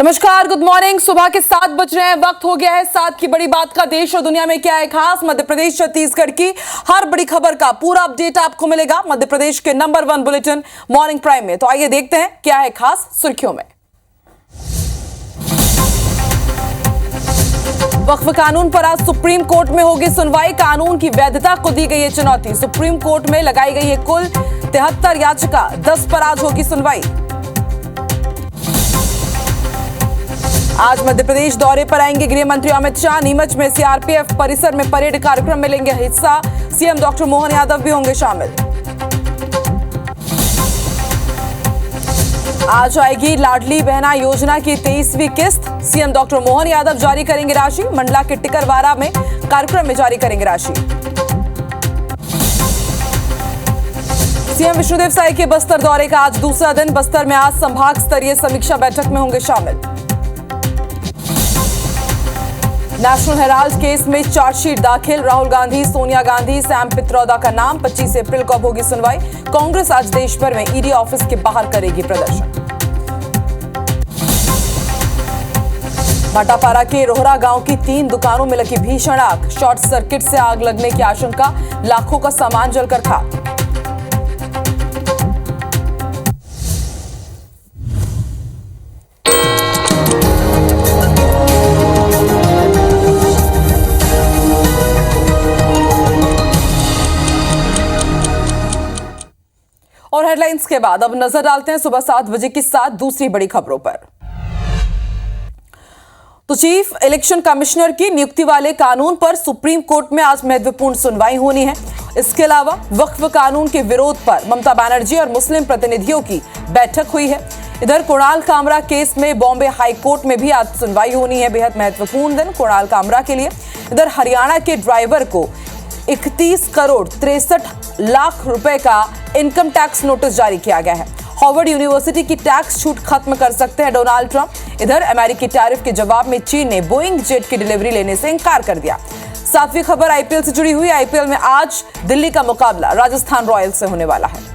नमस्कार, good morning. सुबह के 7 बज रहे हैं, वक्त हो गया है 7 की बड़ी बात का। देश और दुनिया में क्या है खास, मध्य प्रदेश छत्तीसगढ़ की हर बड़ी खबर का पूरा अपडेट आपको मिलेगा मध्य प्रदेश के नंबर 1 बुलेटिन मॉर्निंग प्राइम में। तो आइए देखते हैं क्या है खास सुर्खियों में। वक्फ कानून पर आज सुप्रीम कोर्ट में होगी सुनवाई। कानून की वैधता को दी गई है चुनौती। सुप्रीम कोर्ट में लगाई गई है कुल 73 याचिका, 10 पर आज होगी सुनवाई। आज मध्य प्रदेश दौरे पर आएंगे गृह मंत्री अमित शाह। नीमच में सीआरपीएफ परिसर में परेड कार्यक्रम में लेंगे हिस्सा। सीएम डॉक्टर मोहन यादव भी होंगे शामिल। आज आएगी लाडली बहना योजना की 23वीं किस्त। सीएम डॉक्टर मोहन यादव जारी करेंगे राशि। मंडला के टिकरवारा में कार्यक्रम में जारी करेंगे राशि। सीएम विष्णुदेव साय के बस्तर दौरे का आज दूसरा दिन। बस्तर में आज संभाग स्तरीय समीक्षा बैठक में होंगे शामिल। नेशनल हेराल्ड केस में चार्जशीट दाखिल। राहुल गांधी, सोनिया गांधी, सैम पित्रोदा का नाम। 25 अप्रैल को होगी सुनवाई। कांग्रेस आज देश भर में ईडी ऑफिस के बाहर करेगी प्रदर्शन। भाटापारा के रोहरा गांव की 3 दुकानों में लगी भीषण आग। शॉर्ट सर्किट से आग लगने की आशंका। लाखों का सामान जलकर खाक। और हेडलाइंस के बाद अब नजर डालते हैं सुबह 7 बजे की 7 दूसरी बड़ी खबरों पर। तो चीफ इलेक्शन कमिश्नर की नियुक्ति वाले कानून पर सुप्रीम कोर्ट में आज महत्वपूर्ण सुनवाई होनी है। इसके अलावा वक्फ कानून के विरोध पर ममता बनर्जी और मुस्लिम प्रतिनिधियों की बैठक हुई है। इधर कुणाल कामरा केस में बॉम्बे हाई कोर्ट में भी आज सुनवाई होनी है। बेहद महत्वपूर्ण दिन कुणाल कामरा के लिए। इधर हरियाणा के ड्राइवर को 31 करोड़ 63 लाख रुपए का इनकम टैक्स नोटिस जारी किया गया है। हार्वर्ड यूनिवर्सिटी की टैक्स छूट खत्म कर सकते हैं डोनाल्ड ट्रंप। इधर अमेरिकी टैरिफ के जवाब में चीन ने बोइंग जेट की डिलीवरी लेने से इंकार कर दिया। 7वीं खबर आईपीएल से जुड़ी हुई। आईपीएल में आज दिल्ली का मुकाबला राजस्थान रॉयल्स से होने वाला है।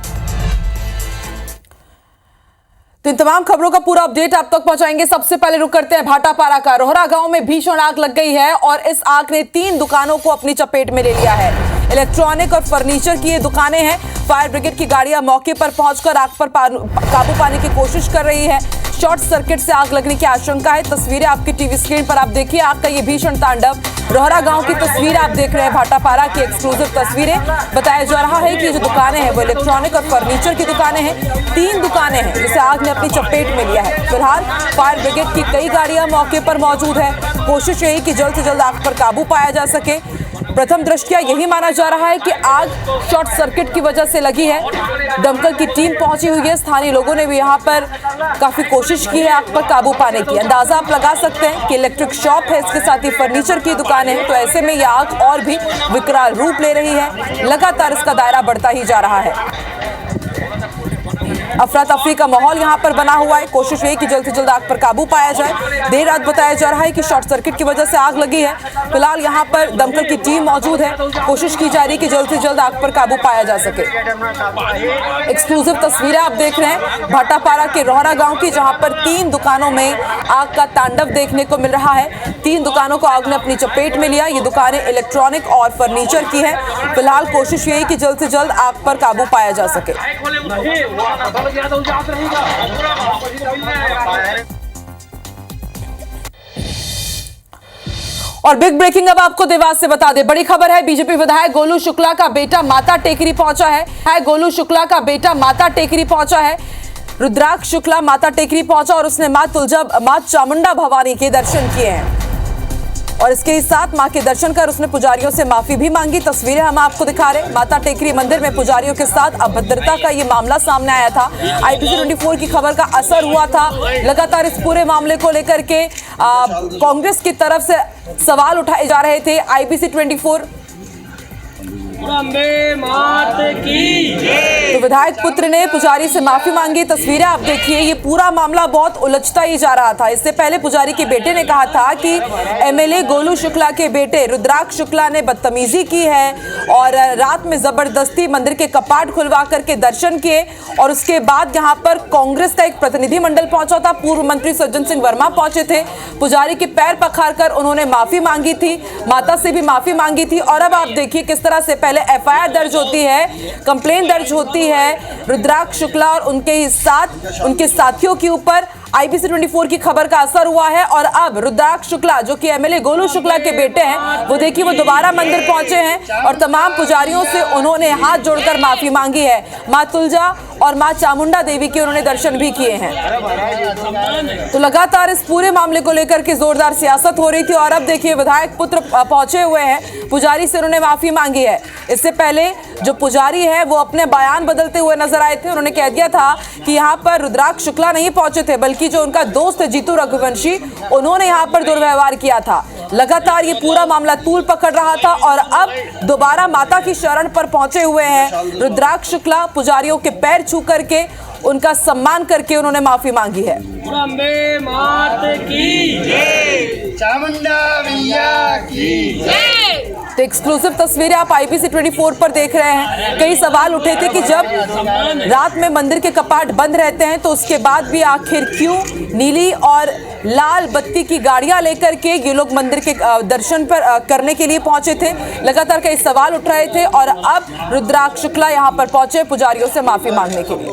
तो इन तमाम खबरों का पूरा अपडेट आप तक पहुंचाएंगे। सबसे पहले रुक करते हैं भाटापारा का। रोहरा गांव में भीषण आग लग गई है और इस आग ने 3 दुकानों को अपनी चपेट में ले लिया है। इलेक्ट्रॉनिक और फर्नीचर की ये दुकानें हैं। फायर ब्रिगेड की गाड़ियां मौके पर पहुंचकर आग पर काबू पाने की कोशिश कर रही है। शॉर्ट सर्किट से आग लगने की आशंका है। तस्वीरें आपकी टीवी स्क्रीन पर आप देखिए आग का ये भीषण तांडव। रोहरा गांव की तस्वीर आप देख रहे हैं। भाटापारा की एक्सक्लूसिव तस्वीरें। बताया जा रहा है कि ये जो दुकानें हैं वो इलेक्ट्रॉनिक और फर्नीचर की दुकानें हैं। 3 दुकानें हैं जिसे आग ने अपनी चपेट में लिया है। फिलहाल फायर ब्रिगेड की कई गाड़ियां मौके पर मौजूद है। कोशिश यही कि जल्द से जल्द आग पर काबू पाया जा सके। प्रथम दृष्टया यही माना जा रहा है कि आग शॉर्ट सर्किट की वजह से लगी है। दमकल की टीम पहुंची हुई है। स्थानीय लोगों ने भी यहां पर काफी कोशिश की है आग पर काबू पाने की। अंदाजा आप लगा सकते हैं कि इलेक्ट्रिक शॉप है, इसके साथ ही फर्नीचर की दुकान है। तो ऐसे में यह आग और भी विकराल रूप ले रही है। लगातार इसका दायरा बढ़ता ही जा रहा है। अफरा तफरी का माहौल यहां पर बना हुआ है। कोशिश यही कि जल्द से जल्द आग पर काबू पाया जाए। देर रात बताया जा रहा है कि शॉर्ट सर्किट की वजह से आग लगी है। फिलहाल यहां पर दमकल की टीम मौजूद है। कोशिश की जा रही है कि जल्द से जल्द आग पर काबू पाया जा सके। एक्सक्लूसिव तस्वीरें आप देख रहे हैं भाटापारा के रोहरा गांव की, जहां पर 3 दुकानों में आग का तांडव देखने को मिल रहा है। 3 दुकानों को आग ने अपनी चपेट में लिया। ये दुकानें इलेक्ट्रॉनिक और फर्नीचर की है। फिलहाल कोशिश यही कि जल्द से जल्द आग पर काबू पाया जा सके। और बिग ब्रेकिंग अब आपको देवास से बता दे। बड़ी खबर है, बीजेपी विधायक गोलू शुक्ला का बेटा माता टेकरी पहुंचा है। गोलू शुक्ला का बेटा माता टेकरी पहुंचा है। रुद्राक्ष शुक्ला माता टेकरी पहुंचा और उसने मां चामुंडा भवानी के दर्शन किए हैं। और इसके ही साथ मां के दर्शन कर उसने पुजारियों से माफी भी मांगी। तस्वीरें हम आपको दिखा रहे हैं। माता टेकरी मंदिर में पुजारियों के साथ अभद्रता का ये मामला सामने आया था। आईपीसी 24 की खबर का असर हुआ था। लगातार इस पूरे मामले को लेकर के कांग्रेस की तरफ से सवाल उठाए जा रहे थे। आईपीसी 24 अम्बे मात की जय। तो विधायक पुत्र ने पुजारी से माफी मांगी। तस्वीरें आप देखिए, ये पूरा मामला बहुत उलझता ही जा रहा था। इससे पहले पुजारी के बेटे ने कहा था कि एमएलए गोलू शुक्ला के बेटे रुद्राक्ष शुक्ला ने बदतमीजी की है और रात में जबरदस्ती मंदिर के कपाट खुलवा करके दर्शन किए। और उसके बाद यहाँ पर कांग्रेस का एक प्रतिनिधिमंडल पहुंचा था, पूर्व मंत्री सज्जन सिंह वर्मा पहुंचे थे। पुजारी के पैर पखारकर उन्होंने माफी मांगी थी, माता से भी माफी मांगी थी। और अब आप देखिए किस तरह से पहले एफआईआर दर्ज होती है, कंप्लेंट दर्ज होती है रुद्राक्ष शुक्ला और उनके साथियों के ऊपर। आईबीसी 24 की खबर का असर हुआ है और अब रुद्राक्ष शुक्ला जो कि एमएलए गोलू शुक्ला के बेटे हैं, वो देखिए वो दोबारा मंदिर पहुंचे हैं और तमाम पुजारियों से उन्होंने हाथ जोड़कर माफी मांगी है। मां तुलजा और मां चामुंडा देवी के उन्होंने दर्शन भी किए हैं। तो लगातार इस पूरे मामले को लेकर के जोरदार सियासत हो रही थी और अब देखिए विधायक पुत्र पहुंचे हुए हैं, पुजारी से उन्होंने माफी मांगी है। इससे पहले जो पुजारी है वो अपने बयान बदलते हुए नजर आए थे। उन्होंने कह दिया था कि यहाँ पर रुद्राक्ष शुक्ला नहीं पहुंचे थे, बल्कि जो उनका दोस्त है जीतू रघुवंशी, उन्होंने यहाँ पर दुर्व्यवहार किया था। लगातार ये पूरा मामला तूल पकड़ रहा था और अब दोबारा माता की शरण पर पहुंचे हुए हैं रुद्राक्ष शुक्ला। पुजारियों के पैर छू करके उनका सम्मान करके उन्होंने माफी मांगी है। अम्बे मात की जय, चामुंडा मैया की जय। तो एक्सक्लूसिव तस्वीरें आप आईबीसी 24 पर देख रहे हैं। कई सवाल उठे थे कि जब रात में मंदिर के कपाट बंद रहते हैं तो उसके बाद भी आखिर क्यों नीली और लाल बत्ती की गाड़ियां लेकर के ये लोग मंदिर के दर्शन पर करने के लिए पहुंचे थे। लगातार कई सवाल उठ रहे थे और अब रुद्राक्ष शुक्ला यहां पर पहुंचे पुजारियों से माफी मांगने के लिए।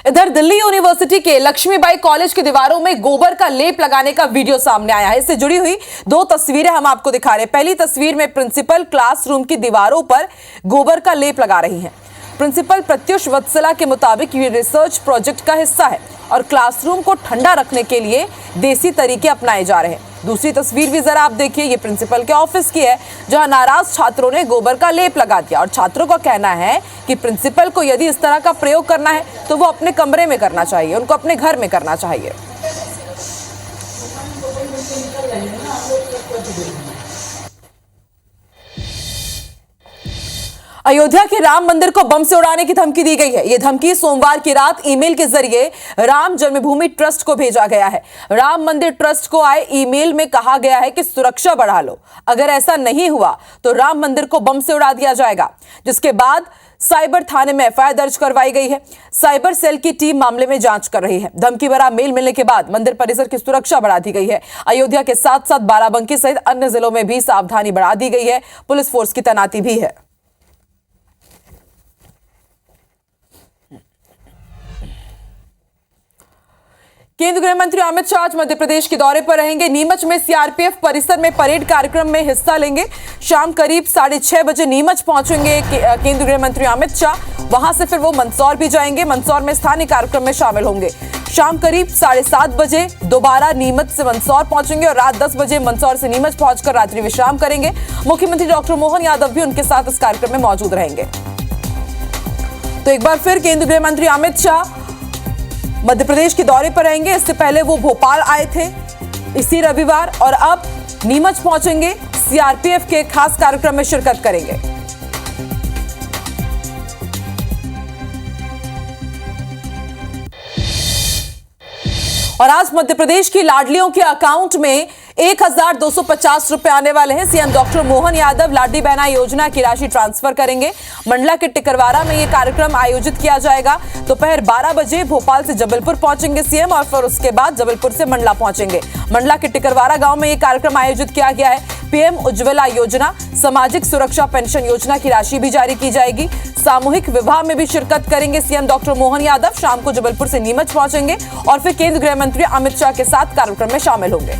इधर दिल्ली यूनिवर्सिटी के लक्ष्मीबाई कॉलेज की दीवारों में गोबर का लेप लगाने का वीडियो सामने आया है। इससे जुड़ी हुई दो तस्वीरें हम आपको दिखा रहे हैं। पहली तस्वीर में प्रिंसिपल क्लासरूम की दीवारों पर गोबर का लेप लगा रही हैं। प्रिंसिपल प्रत्युष वत्सला के मुताबिक ये रिसर्च प्रोजेक्ट का हिस्सा है और क्लासरूम को ठंडा रखने के लिए देसी तरीके अपनाए जा रहे हैं। दूसरी तस्वीर भी जरा आप देखिए, ये प्रिंसिपल के ऑफिस की है, जहां नाराज छात्रों ने गोबर का लेप लगा दिया और छात्रों का कहना है कि प्रिंसिपल को यदि इस तरह का प्रयोग करना है तो वो अपने कमरे में करना चाहिए, उनको अपने घर में करना चाहिए। अयोध्या के राम मंदिर को बम से उड़ाने की धमकी दी गई है। यह धमकी सोमवार की रात ईमेल के जरिए राम जन्मभूमि ट्रस्ट को भेजा गया है। राम मंदिर ट्रस्ट को आए ईमेल में कहा गया है कि सुरक्षा बढ़ा लो, अगर ऐसा नहीं हुआ तो राम मंदिर को बम से उड़ा दिया जाएगा। जिसके बाद साइबर थाने में एफआईआर दर्ज करवाई गई है। साइबर सेल की टीम मामले में जांच कर रही है। धमकी भरा मेल मिलने के बाद मंदिर परिसर की सुरक्षा बढ़ा दी गई है। अयोध्या के साथ साथ बाराबंकी सहित अन्य जिलों में भी सावधानी बढ़ा दी गई है। पुलिस फोर्स की तैनाती भी है। केंद्रीय गृह मंत्री अमित शाह आज मध्य प्रदेश के दौरे पर रहेंगे। नीमच में सीआरपीएफ परिसर में परेड कार्यक्रम में हिस्सा लेंगे। शाम करीब 6:30 बजे नीमच पहुंचेंगे केंद्रीय गृह मंत्री अमित शाह। वहां से फिर वो मंदसौर भी जाएंगे। मंदसौर में स्थानीय कार्यक्रम में शामिल होंगे। शाम करीब 7:30 बजे दोबारा नीमच से मंदसौर पहुंचेंगे और रात 10 बजे मंदसौर से नीमच पहुंचकर रात्रि विश्राम करेंगे। मुख्यमंत्री डॉक्टर मोहन यादव भी उनके साथ इस कार्यक्रम में मौजूद रहेंगे। तो एक बार फिर केंद्रीय गृह मंत्री अमित शाह मध्य प्रदेश के दौरे पर रहेंगे। इससे पहले वो भोपाल आए थे इसी रविवार और अब नीमच पहुंचेंगे। सीआरपीएफ के खास कार्यक्रम में शिरकत करेंगे। और आज मध्य प्रदेश की लाडलियों के अकाउंट में 1250 रुपए आने वाले हैं। सीएम डॉक्टर मोहन यादव लाडली बहना योजना की राशि ट्रांसफर करेंगे। मंडला के टिकरवारा में यह कार्यक्रम आयोजित किया जाएगा। दोपहर 12 बजे भोपाल से जबलपुर पहुंचेंगे सीएम और फिर उसके बाद जबलपुर से मंडला पहुंचेंगे। मंडला के टिकरवारा गांव में यह कार्यक्रम आयोजित किया गया है। पीएम उज्ज्वला योजना, सामाजिक सुरक्षा पेंशन योजना की राशि भी जारी की जाएगी। सामूहिक विवाह में भी शिरकत करेंगे सीएम डॉक्टर मोहन यादव। शाम को जबलपुर से नीमच पहुंचेंगे और फिर केंद्रीय गृह मंत्री अमित शाह के साथ कार्यक्रम में शामिल होंगे।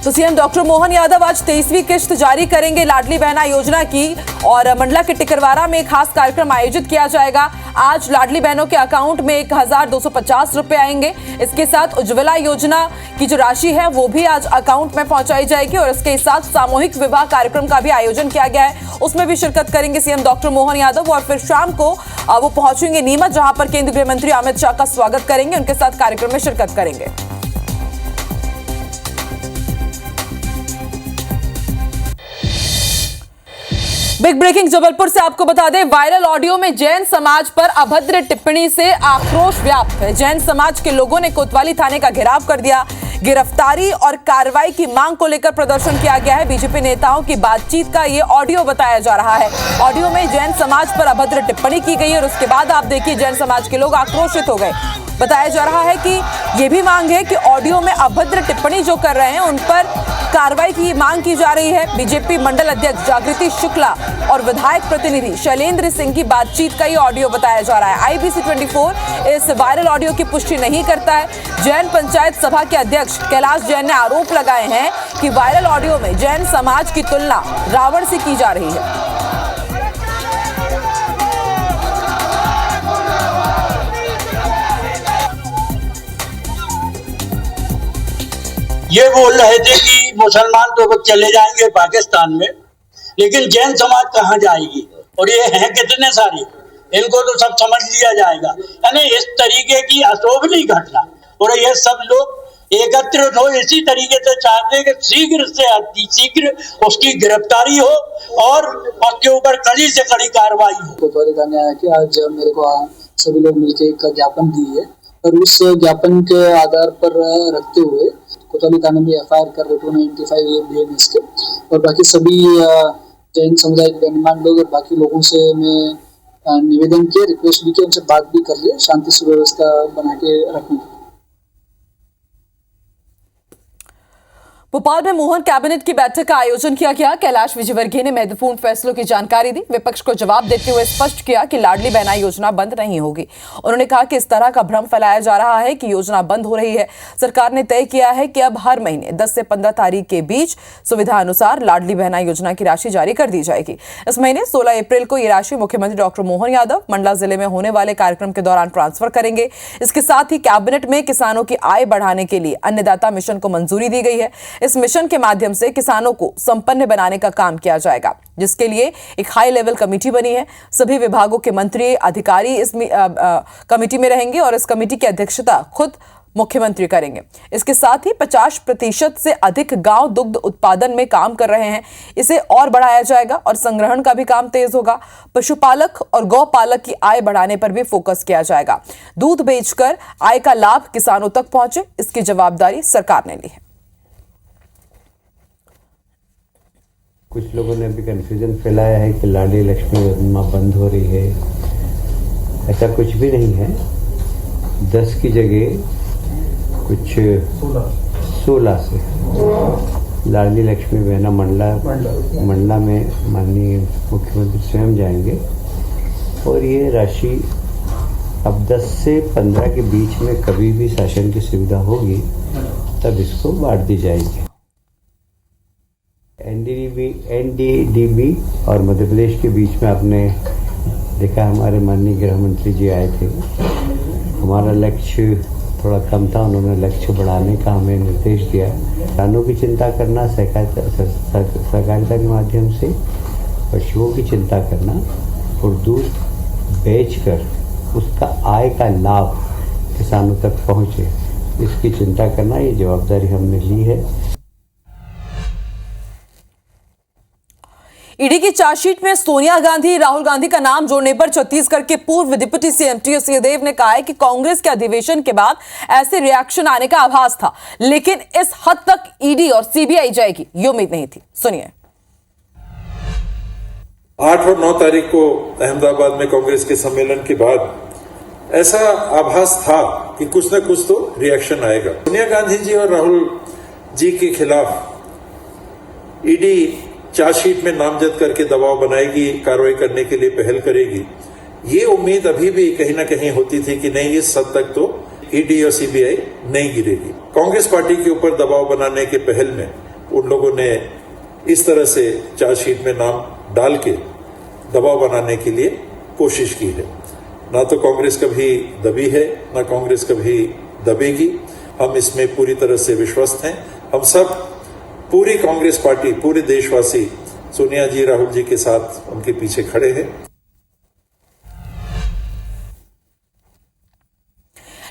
तो सीएम डॉक्टर मोहन यादव आज 23वीं किश्त जारी करेंगे लाडली बहना योजना की और मंडला के टिकरवारा में खास कार्यक्रम आयोजित किया जाएगा। आज लाडली बहनों के अकाउंट में 1250 रुपए आएंगे। इसके साथ उज्ज्वला योजना की जो राशि है वो भी आज अकाउंट में पहुंचाई जाएगी और इसके साथ सामूहिक विवाह कार्यक्रम का भी आयोजन किया गया है। उसमें भी शिरकत करेंगे सीएम डॉक्टर मोहन यादव और फिर शाम को वो पहुंचेंगे नीमच, जहां पर केंद्रीय गृह मंत्री अमित शाह का स्वागत करेंगे, उनके साथ कार्यक्रम में शिरकत करेंगे। बिग ब्रेकिंग जबलपुर से आपको बता दें, वायरल ऑडियो में जैन समाज पर अभद्र टिप्पणी से आक्रोश व्याप्त है। जैन समाज के लोगों ने कोतवाली थाने का घेराव कर दिया। गिरफ्तारी और कार्रवाई की मांग को लेकर प्रदर्शन किया गया है। बीजेपी नेताओं की बातचीत का ये ऑडियो बताया जा रहा है। ऑडियो में जैन समाज पर अभद्र टिप्पणी की गई है और उसके बाद आप देखिए जैन समाज के लोग आक्रोशित हो गए। बताया जा रहा है कि ये भी मांग है कि ऑडियो में अभद्र टिप्पणी जो कर रहे हैं उन पर कार्रवाई की मांग की जा रही है। बीजेपी मंडल अध्यक्ष जागृति शुक्ला और विधायक प्रतिनिधि शैलेंद्र सिंह की बातचीत का ये ऑडियो बताया जा रहा है। IBC 24 इस वायरल ऑडियो की पुष्टि नहीं करता है। जैन पंचायत सभा के अध्यक्ष कैलाश जैन ने आरोप लगाए हैं कि वायरल ऑडियो में जैन समाज की तुलना रावण से की जा रही है। ये बोल रहे थे कि मुसलमान तो चले जाएंगे पाकिस्तान में, लेकिन जैन समाज कहाँ जाएगी, और ये हैं कितने सारे, इनको तो सब समझ लिया जाएगा। यानी इस तरीके की अशोभनीय घटना, और ये सब लोग एकत्रित हो इसी तरीके से चाहते हैं कि शीघ्र से शीघ्र उसकी गिरफ्तारी हो और उसके ऊपर कड़ी से कड़ी कार्रवाई हो। कोतवाली थाने आया कि आज मेरे को सभी लोग मिलकर एक ज्ञापन दिए है और उस ज्ञापन के आधार पर रखते हुए कोतवाली थाने में FIR कर रहे 295 BNS के, और बाकी सभी जैन समुदाय के गणमान्य लोग और बाकी लोगों से मैं निवेदन किया, रिक्वेस्ट भी किया, उनसे बात भी कर लिया शांति सुव्यवस्था बना के रखने की। भोपाल में मोहन कैबिनेट की बैठक का आयोजन किया गया। कैलाश विजयवर्गीय ने महत्वपूर्ण फैसलों की जानकारी दी। विपक्ष को जवाब देते हुए स्पष्ट किया कि लाडली बहना योजना बंद नहीं होगी। उन्होंने कहा कि इस तरह का भ्रम फैलाया जा रहा है कि योजना बंद हो रही है। सरकार ने तय किया है कि अब हर महीने 10 से 15 तारीख के बीच सुविधा अनुसार लाडली बहना योजना की राशि जारी कर दी जाएगी। इस महीने 16 अप्रैल को ये राशि मुख्यमंत्री डॉक्टर मोहन यादव मंडला जिले में होने वाले कार्यक्रम के दौरान ट्रांसफर करेंगे। इसके साथ ही कैबिनेट में किसानों की आय बढ़ाने के लिए अन्नदाता मिशन को मंजूरी दी गई है। इस मिशन के माध्यम से किसानों को संपन्न बनाने का काम किया जाएगा, जिसके लिए एक हाई लेवल कमेटी बनी है। सभी विभागों के मंत्री अधिकारी इस कमेटी में रहेंगे और इस कमेटी की अध्यक्षता खुद मुख्यमंत्री करेंगे। इसके साथ ही 50% से अधिक गांव दुग्ध उत्पादन में काम कर रहे हैं, इसे और बढ़ाया जाएगा और संग्रहण का भी काम तेज होगा। पशुपालक और गौपालक की आय बढ़ाने पर भी फोकस किया जाएगा। दूध बेचकर आय का लाभ किसानों तक पहुंचे, इसकी जवाबदारी सरकार ने ली है। कुछ लोगों ने अभी कंफ्यूजन फैलाया है कि लाडली लक्ष्मी योजना बंद हो रही है। ऐसा कुछ भी नहीं है। 10 की जगह कुछ 16 से लाडली लक्ष्मी बहना मंडला में माननीय मुख्यमंत्री स्वयं जाएंगे और ये राशि अब 10 से 15 के बीच में कभी भी शासन की सुविधा होगी तब इसको बांट दी जाएगी। NDDB और मध्य प्रदेश के बीच में आपने देखा, हमारे माननीय गृह मंत्री जी आए थे। हमारा लक्ष्य थोड़ा कम था, उन्होंने लक्ष्य बढ़ाने का हमें निर्देश दिया। किसानों की चिंता करना सहकारिता के माध्यम से, पशुओं की चिंता करना और दूध बेचकर उसका आय का लाभ किसानों तक पहुँचे, इसकी चिंता करना, ये जवाबदारी हमने ली है। ईडी की चार्जशीट में सोनिया गांधी, राहुल गांधी का नाम जोड़ने पर छत्तीसगढ़ के पूर्व डिप्टी CM टी.एस. सिंहदेव ने कहा है कि कांग्रेस के अधिवेशन के बाद ऐसे रिएक्शन आने का आभास था, लेकिन इस हद तक ईडी और CBI जाएगी ये उम्मीद नहीं थी। सुनिए। 8 और 9 तारीख को अहमदाबाद में कांग्रेस के सम्मेलन के बाद ऐसा आभास था कि कुछ न कुछ तो रिएक्शन आएगा। सोनिया गांधी जी और राहुल जी के खिलाफ ईडी चार्जशीट में नामजद करके दबाव बनाएगी, कार्रवाई करने के लिए पहल करेगी। ये उम्मीद अभी भी कहीं ना कहीं होती थी कि नहीं, इस हद तक तो ईडी और CBI नहीं गिरेगी। कांग्रेस पार्टी के ऊपर दबाव बनाने के पहल में उन लोगों ने इस तरह से चार्जशीट में नाम डाल के दबाव बनाने के लिए कोशिश की है। ना तो कांग्रेस कभी दबी है, ना कांग्रेस कभी दबेगी। हम इसमें पूरी तरह से विश्वस्त हैं। हम सब, पूरी कांग्रेस पार्टी, पूरे देशवासी सोनिया जी, राहुल जी के साथ उनके पीछे खड़े हैं।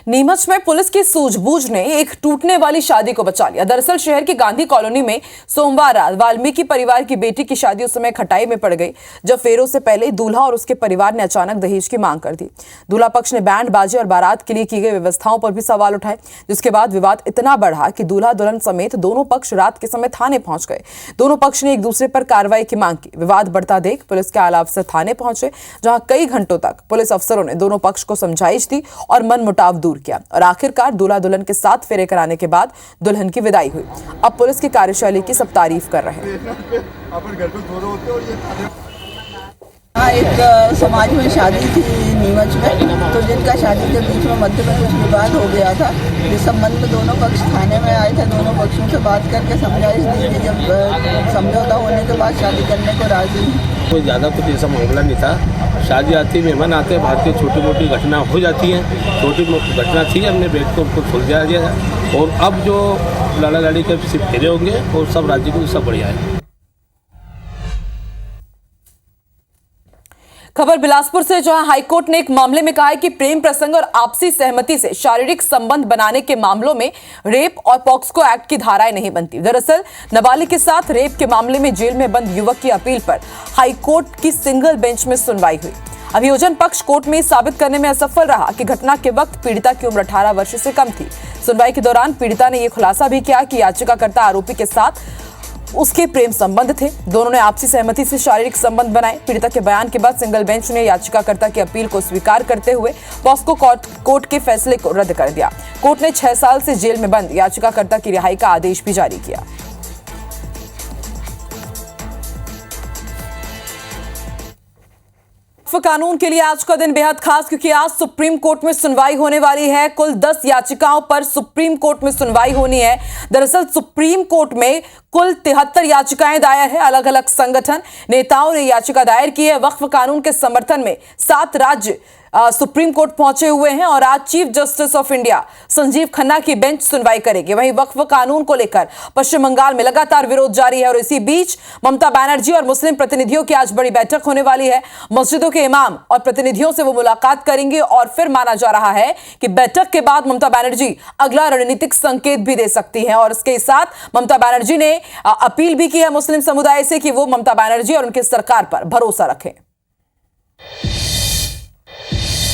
नीमच में पुलिस की सूझबूझ ने एक टूटने वाली शादी को बचा लिया। दरअसल शहर की गांधी कॉलोनी में सोमवार रात वाल्मीकि परिवार की बेटी की शादी उस समय खटाई में पड़ गई जब फेरों से पहले दूल्हा और उसके परिवार ने अचानक दहेज की मांग कर दी। दूल्हा पक्ष ने बैंड बाजे और बारात के लिए की गई व्यवस्थाओं पर भी सवाल उठाए, जिसके बाद विवाद इतना बढ़ा कि दूल्हा दुल्हन समेत दोनों पक्ष रात के समय थाने पहुंच गए। दोनों पक्ष ने एक दूसरे पर कार्रवाई की मांग की। विवाद बढ़ता देख पुलिस के आला अफसर थाने पहुंचे, जहां कई घंटों तक पुलिस अफसरों ने दोनों पक्ष को समझाइश दी और मनमुटाव दूर किया और आखिरकार दूल्हा दुल्हन के साथ फेरे कराने के बाद दुल्हन की विदाई हुई। अब पुलिस की कार्यशैली की सब तारीफ कर रहे हैं। एक समाज में शादी थी नीमच में, तो जिनका शादी के बीच में मध्य में कुछ विवाद हो गया था। इस संबंध में दोनों पक्ष थाने में आए थे। दोनों पक्षों से बात करके समझाइश दी थी। जब समझौता होने के बाद शादी करने को राजी। कोई ज़्यादा कुछ ऐसा मामला नहीं था। शादी आती, मेहमान आते हैं, भारतीय छोटी मोटी घटना हो जाती है। छोटी मोटी घटना थी, हमने बेट को उनको सुलझा दिया और अब जो लाड़ा लाड़ी के सिर्फ फेरे होंगे और सब राज्य को सब बढ़िया है। खबर बिलासपुर से, जहां हाईकोर्ट ने एक मामले में कहा है कि प्रेम प्रसंग और आपसी सहमति से शारीरिक संबंध बनाने के मामलों में रेप और पॉक्सो एक्ट की धाराएं नहीं बनती। दरअसल नाबालिग के साथ रेप के मामले में जेल में बंद युवक की अपील पर हाईकोर्ट की सिंगल बेंच में सुनवाई हुई। अभियोजन पक्ष कोर्ट में साबित करने में असफल रहा कि घटना के वक्त पीड़िता की उम्र 18 वर्ष से कम थी। सुनवाई के दौरान पीड़िता ने यह खुलासा भी किया कि याचिकाकर्ता आरोपी के साथ उसके प्रेम संबंध थे। दोनों ने आपसी सहमति से शारीरिक संबंध बनाए। पीड़िता के बयान के बाद सिंगल बेंच ने याचिकाकर्ता की अपील को स्वीकार करते हुए पॉक्सो कोर्ट के फैसले को रद्द कर दिया। कोर्ट ने 6 साल से जेल में बंद याचिकाकर्ता की रिहाई का आदेश भी जारी किया। कानून के लिए आज का दिन बेहद खास, क्योंकि आज सुप्रीम कोर्ट में सुनवाई होने वाली है। कुल 10 याचिकाओं पर सुप्रीम कोर्ट में सुनवाई होनी है। दरअसल सुप्रीम कोर्ट में कुल 73 याचिकाएं दायर है। अलग अलग संगठन नेताओं ने याचिका दायर की है। वक्फ कानून के समर्थन में 7 राज्य सुप्रीम कोर्ट पहुंचे हुए हैं और आज chief justice of India Sanjeev Khanna की बेंच सुनवाई करेगी। वहीं वक्फ कानून को लेकर पश्चिम बंगाल में लगातार विरोध जारी है और इसी बीच ममता बनर्जी और मुस्लिम प्रतिनिधियों की आज बड़ी बैठक होने वाली है। मस्जिदों के इमाम और प्रतिनिधियों से वो मुलाकात करेंगे और फिर माना जा रहा है कि बैठक के बाद ममता बनर्जी अगला रणनीतिक संकेत भी दे सकती हैं। और इसके साथ ममता बनर्जी ने अपील भी की है मुस्लिम समुदाय से कि वो ममता बनर्जी और उनकी सरकार पर भरोसा रखें।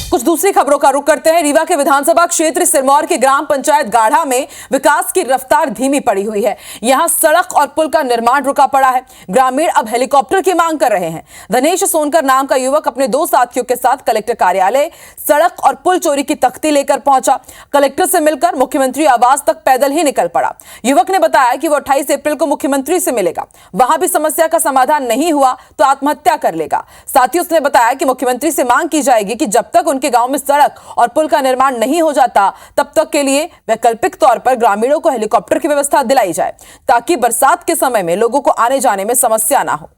कुछ दूसरी खबरों का रुख करते हैं। रीवा के विधानसभा क्षेत्र सिरमौर के ग्राम पंचायत गाढ़ा में विकास की रफ्तार धीमी पड़ी हुई है। यहां सड़क और पुल का निर्माण रुका पड़ा है। ग्रामीण अब हेलीकॉप्टर की मांग कर रहे हैं। धनेश सोनकर नाम का युवक अपने 2 साथियों के साथ कलेक्टर कार्यालय सड़क और पुल चोरी की तख्ती लेकर पहुंचा। कलेक्टर से मिलकर मुख्यमंत्री आवास तक पैदल ही निकल पड़ा। युवक ने बताया कि वो 28 अप्रैल को मुख्यमंत्री से मिलेगा। वहां भी समस्या का समाधान नहीं हुआ तो आत्महत्या कर लेगा। साथ ही उसने बताया कि मुख्यमंत्री से मांग की जाएगी कि जब तक के गांव में सड़क और पुल का निर्माण नहीं हो जाता तब तक के लिए वैकल्पिक तौर पर ग्रामीणों को हेलीकॉप्टर की व्यवस्था दिलाई जाए, ताकि बरसात के समय में लोगों को आने जाने में समस्या ना हो।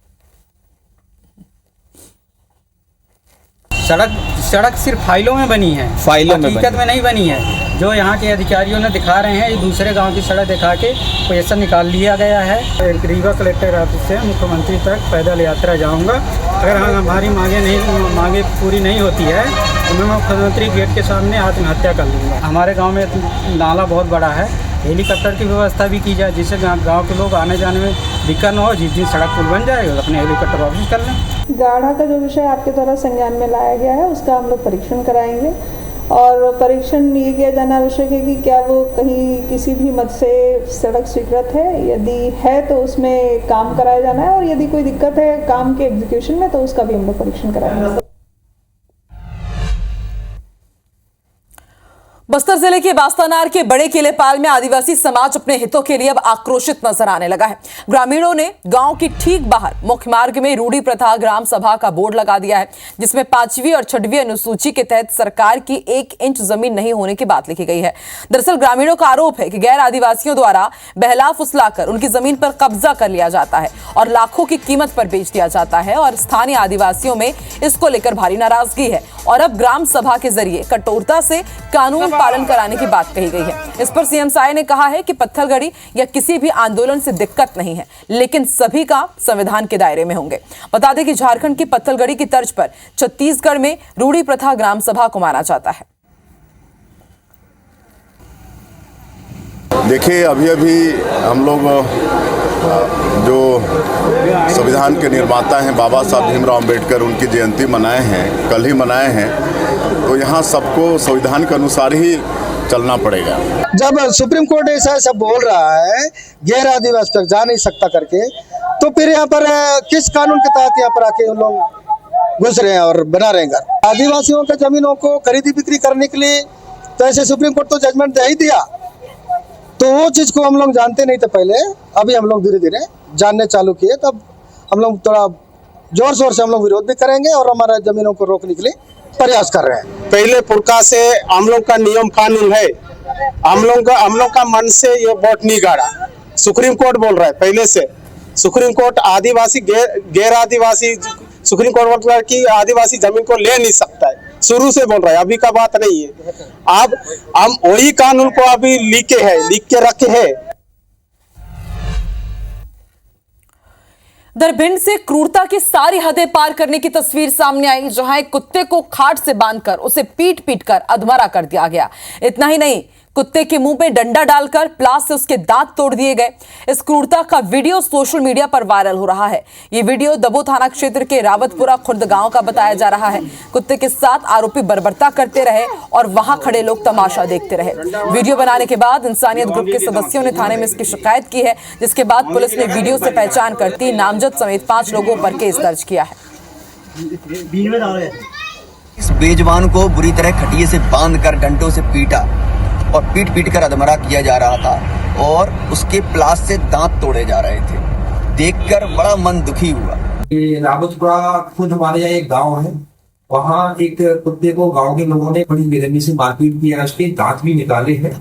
सड़क सिर्फ फाइलों में बनी है, हकीकत में नहीं बनी है। जो यहाँ के अधिकारियों ने दिखा रहे हैं, ये दूसरे गांव की सड़क दिखा के पैसा निकाल लिया गया है। रीवा कलेक्टर ऑफिस से मुख्यमंत्री तक पैदल यात्रा जाऊंगा। अगर हमारी मांगे पूरी नहीं होती है तो मैं मुख्यमंत्री गेट के सामने आत्महत्या कर लूँगा। हमारे गाँव में नाला बहुत बड़ा है, हेलीकॉप्टर की व्यवस्था भी की जाए जिससे गाँव के लोग आने जाने में दिक्कत न हो। जिस दिन सड़क पुल बन जाए अपने हेलीकॉप्टर ऑफिस कर लें। गाढ़ा का जो विषय आपके द्वारा संज्ञान में लाया गया है उसका हम लोग परीक्षण कराएंगे और परीक्षण ये किया जाना आवश्यक है कि क्या वो कहीं किसी भी मद से सड़क स्वीकृत है। यदि है तो उसमें काम कराया जाना है और यदि कोई दिक्कत है काम के एग्जीक्यूशन में तो उसका भी हम लोग परीक्षण कराएंगे। बस्तर जिले के बास्तानार के बड़े किलेपाल में आदिवासी समाज अपने हितों के लिए अब आक्रोशित नजर आने लगा है। ग्रामीणों ने गांव की ठीक बाहर मुख्य मार्ग में रूढ़ी प्रथा ग्राम सभा का बोर्ड लगा दिया है, जिसमें 5वीं और 6वीं अनुसूची के तहत सरकार की 1 इंच जमीन नहीं होने की बात लिखी गई है। दरअसल ग्रामीणों का आरोप है कि गैर आदिवासियों द्वारा बहला फुसलाकर उनकी जमीन पर कब्जा कर लिया जाता है और लाखों की कीमत पर बेच दिया जाता है और स्थानीय आदिवासियों में इसको लेकर भारी नाराजगी है और अब ग्राम सभा के जरिए कठोरता से कानून पालन कराने की बात कही गई है। इस पर सीएम साय ने कहा है कि पत्थलगड़ी या किसी भी आंदोलन से दिक्कत नहीं है, लेकिन सभी का संविधान के दायरे में होंगे। बता दें कि झारखंड की पत्थलगड़ी की तर्ज पर छत्तीसगढ़ में रूढ़ी प्रथा ग्राम सभा को माना जाता है। देखिए, अभी हम लोग जो संविधान के निर्माता हैं बाबा साहब भीमराव अम्बेडकर, उनकी जयंती मनाए हैं, कल ही मनाए हैं। तो यहाँ सबको संविधान के अनुसार ही चलना पड़ेगा। जब सुप्रीम कोर्ट ऐसा बोल रहा है गैर आदिवासी तक जा नहीं सकता करके, तो फिर यहाँ पर किस कानून के तहत यहाँ पर आके उन लोग घुस रहे हैं और बना रहे हैं घर? आदिवासियों के जमीनों को खरीदी बिक्री करने के लिए तो ऐसे सुप्रीम कोर्ट तो जजमेंट दे ही दिया। तो वो चीज को हम लोग जानते नहीं थे पहले, अभी हम लोग धीरे धीरे जानने चालू किए। तब हम लोग थोड़ा जोर शोर से हम लोग विरोध भी करेंगे और हमारा जमीनों को रोकने के लिए प्रयास कर रहे हैं। पहले पुरखा से हम लोग का नियम कानून है, हम लोग का मन से ये वोट नहीं गाड़ा। सुप्रीम कोर्ट बोल रहा है पहले से, सुप्रीम कोर्ट आदिवासी गैर आदिवासी, सुप्रीम कोर्ट बोल रहा है कि आदिवासी जमीन को ले नहीं सकता है, शुरू से बोल रहा है, अभी का बात नहीं है। अब हम वही कानून को अभी लिख के रखे हैं। भिंड से क्रूरता की सारी हदें पार करने की तस्वीर सामने आई, जहां एक कुत्ते को खाट से बांधकर उसे पीट कर अधमरा कर दिया गया। इतना ही नहीं, कुत्ते के मुंह में डंडा डालकर प्लास से उसके दांत तोड़ दिए गए। इस क्रूरता का वीडियो सोशल मीडिया पर वायरल हो रहा है। ये वीडियो दबो थाना क्षेत्र के रावतपुरा खुर्द गांव का बताया जा रहा है। कुत्ते के साथ आरोपी बर्बरता करते रहे और वहां खड़े लोग तमाशा देखते रहे। वीडियो बनाने के बाद इंसानियत ग्रुप के सदस्यों ने थाने में इसकी शिकायत की है, जिसके बाद पुलिस ने वीडियो से पहचान कर 3 नामजद समेत 5 लोगों पर केस दर्ज किया है। इस बेजवान को बुरी तरह खटिये से बांधकर डंडों से पीटा और पीट कर अधमरा किया जा रहा था और उसके प्लास से दांत तोड़े जा रहे थे। देखकर बड़ा मन दुखी हुआ। रावतपुरा खुद हमारे यहाँ एक गांव है, वहाँ एक कुत्ते को गांव के लोगों ने बड़ी बेरहमी से मारपीट किया, उसके दांत भी निकाले हैं।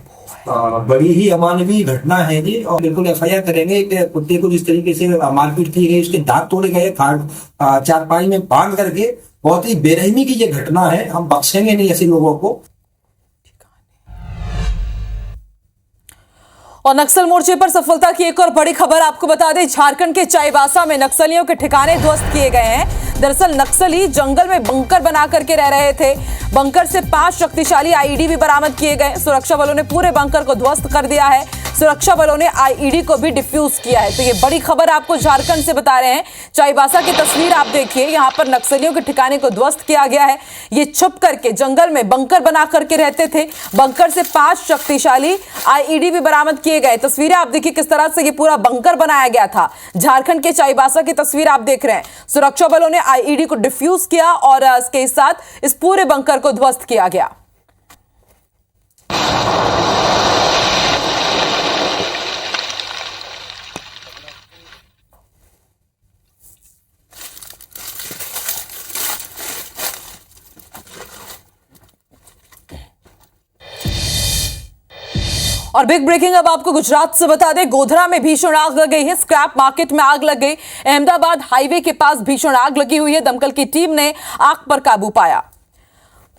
बड़ी ही अमानवीय घटना है ये और बिल्कुल FIR करेंगे। कुत्ते को जिस तरीके से मारपीट की गई, उसके दांत तोड़े गए, चारपाई में बांध करके, बहुत ही बेरहमी की ये घटना है। हम बख्शेंगे नहीं ऐसे लोगों को। और नक्सल मोर्चे पर सफलता की एक और बड़ी खबर आपको बता दें, झारखंड के चाईबासा में नक्सलियों के ठिकाने ध्वस्त किए गए हैं। दरअसल नक्सली जंगल में बंकर बना करके रह रहे थे। बंकर से 5 शक्तिशाली IED भी बरामद किए गए। सुरक्षा बलों ने पूरे बंकर को ध्वस्त कर दिया है। सुरक्षा बलों ने IED को भी डिफ्यूज किया है। तो ये बड़ी खबर आपको झारखंड से बता रहे हैं। चाईबासा की तस्वीर आप देखिए, यहाँ पर नक्सलियों के ठिकाने को ध्वस्त किया गया है। ये छुप करके जंगल में बंकर बना करके रहते थे। बंकर से 5 शक्तिशाली IED भी बरामद किए गए। तस्वीरें आप देखिए किस तरह से ये पूरा बंकर बनाया गया था। झारखंड के चाईबासा की तस्वीर आप देख रहे हैं। सुरक्षा बलों ने IED को डिफ्यूज किया और इसके साथ इस पूरे बंकर को ध्वस्त किया गया। और बिग ब्रेकिंग अब आपको गुजरात से बता दें, गोधरा में भीषण आग लग गई है। स्क्रैप मार्केट में आग लग गई। अहमदाबाद हाईवे के पास भीषण आग लगी हुई है। दमकल की टीम ने आग पर काबू पाया।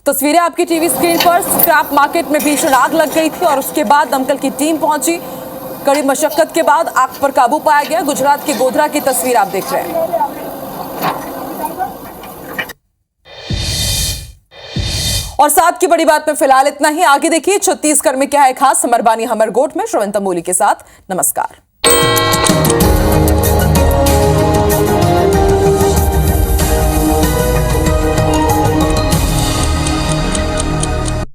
तस्वीरें आपकी टीवी स्क्रीन पर। स्क्रैप मार्केट में भीषण आग लग गई थी और उसके बाद दमकल की टीम पहुंची। कड़ी मशक्कत के बाद आग पर काबू पाया गया। गुजरात के गोधरा की तस्वीर आप देख रहे हैं। और साथ की बड़ी बात में फिलहाल इतना ही। आगे देखिए छत्तीसगढ़ में क्या है खास। हमरबानी हमरगोट में श्रवण तंबोली के साथ। नमस्कार।